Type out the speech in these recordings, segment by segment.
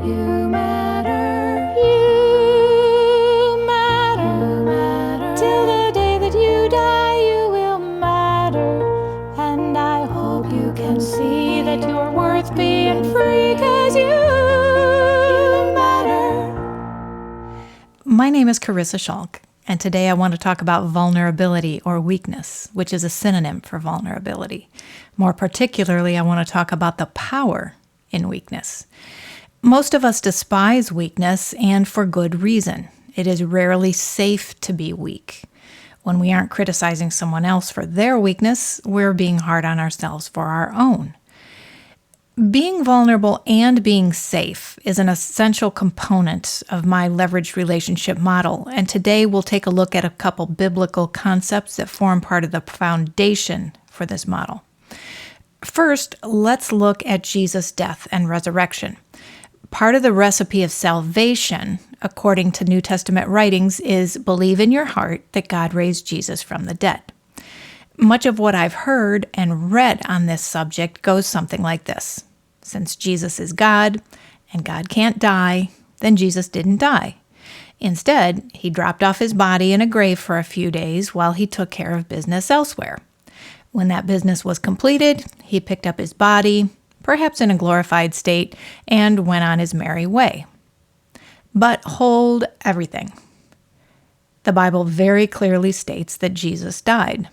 You matter. You matter. Till the day that you die, you will matter. And I hope you can see that you're worth being free, 'cause you matter. My name is Charissa Schalk, and today I want to talk about vulnerability or weakness, which is a synonym for vulnerability. More particularly, I want to talk about the power in weakness. Most of us despise weakness, and for good reason. It is rarely safe to be weak. When we aren't criticizing someone else for their weakness, we're being hard on ourselves for our own. Being vulnerable and being safe is an essential component of my leveraged relationship model, and today we'll take a look at a couple biblical concepts that form part of the foundation for this model. First, let's look at Jesus' death and resurrection. Part of the recipe of salvation, according to New Testament writings, is believe in your heart that God raised Jesus from the dead. Much of what I've heard and read on this subject goes something like this. Since Jesus is God and God can't die, then Jesus didn't die. Instead, he dropped off his body in a grave for a few days while he took care of business elsewhere. When that business was completed, he picked up his body, perhaps in a glorified state, and went on his merry way. But hold everything. The Bible very clearly states that Jesus died.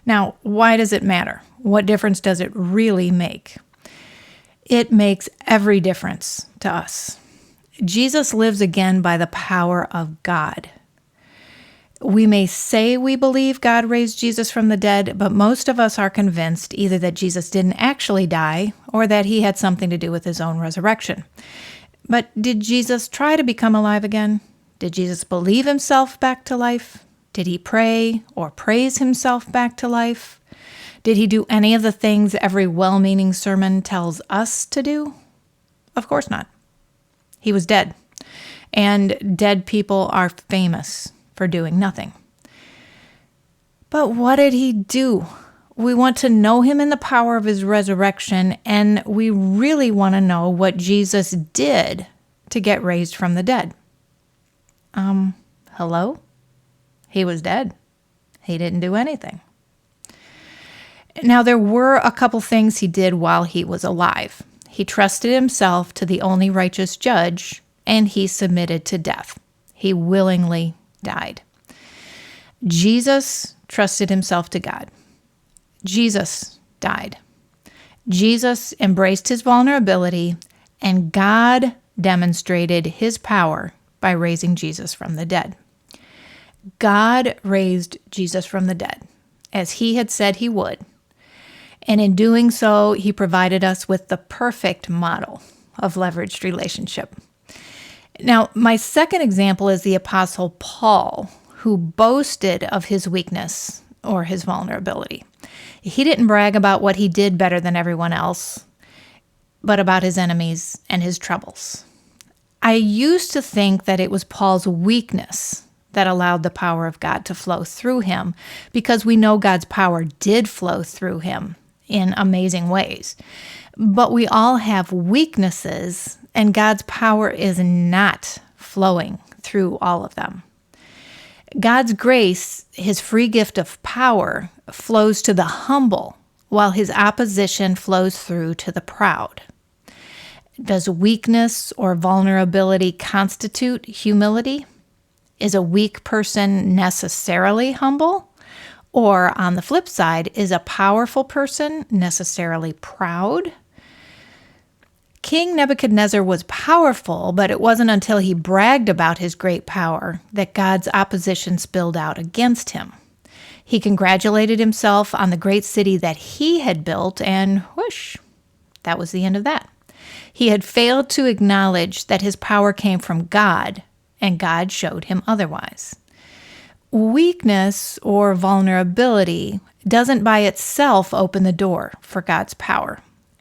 Now, why does it matter? What difference does it really make? It makes every difference to us. Jesus lives again by the power of God. We may say we believe God raised Jesus from the dead, but most of us are convinced either that Jesus didn't actually die or that he had something to do with his own resurrection. But did Jesus try to become alive again? Did Jesus believe himself back to life? Did he pray or praise himself back to life? Did he do any of the things every well-meaning sermon tells us to do? Of course not. He was dead, and dead people are famous for doing nothing. But what did he do? We want to know him in the power of his resurrection, and we really want to know what Jesus did to get raised from the dead. Hello? He was dead. He didn't do anything. Now, there were a couple things he did while he was alive. He trusted himself to the only righteous judge, and he submitted to death. He willingly died. Jesus trusted himself to God. Jesus died. Jesus embraced his vulnerability, and God demonstrated his power by raising Jesus from the dead. God raised Jesus from the dead, as he had said he would. And in doing so, he provided us with the perfect model of leveraged relationship. Now, my second example is the Apostle Paul, who boasted of his weakness or his vulnerability. He didn't brag about what he did better than everyone else, but about his enemies and his troubles. I used to think that it was Paul's weakness that allowed the power of God to flow through him, because we know God's power did flow through him in amazing ways. But we all have weaknesses, and God's power is not flowing through all of them. God's grace, his free gift of power, flows to the humble, while his opposition flows through to the proud. Does weakness or vulnerability constitute humility? Is a weak person necessarily humble? Or on the flip side, is a powerful person necessarily proud? King Nebuchadnezzar was powerful, but it wasn't until he bragged about his great power that God's opposition spilled out against him. He congratulated himself on the great city that he had built, and whoosh, that was the end of that. He had failed to acknowledge that his power came from God, and God showed him otherwise. Weakness or vulnerability doesn't by itself open the door for God's power.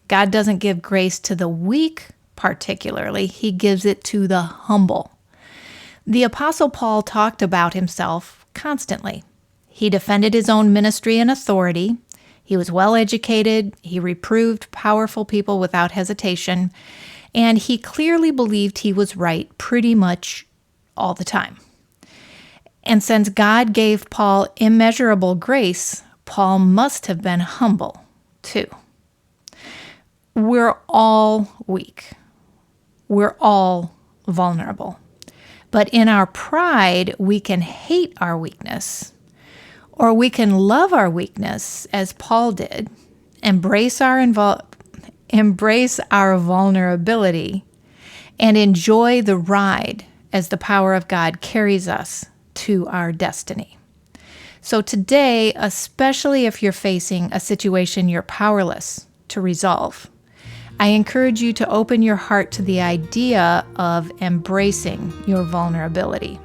God doesn't give grace to the weak particularly. He gives it to the humble. The Apostle Paul talked about himself constantly. He defended his own ministry and authority. He was well educated. He reproved powerful people without hesitation. And he clearly believed he was right pretty much all the time. And since God gave Paul immeasurable grace, Paul must have been humble too. We're all weak. We're all vulnerable. But in our pride, we can hate our weakness, or we can love our weakness, as Paul did, embrace our vulnerability, and enjoy the ride as the power of God carries us to our destiny. So today, especially if you're facing a situation you're powerless to resolve, I encourage you to open your heart to the idea of embracing your vulnerability.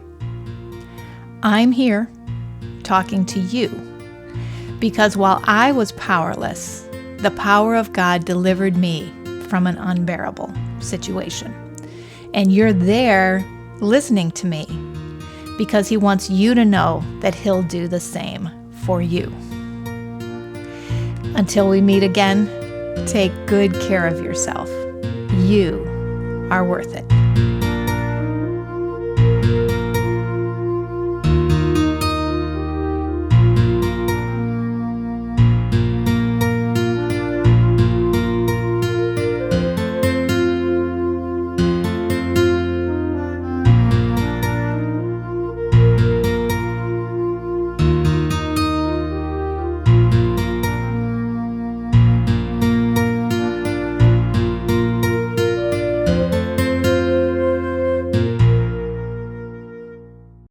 I'm here talking to you because while I was powerless, the power of God delivered me from an unbearable situation. And you're there listening to me because He wants you to know that He'll do the same for you. Until we meet again, take good care of yourself. You are worth it.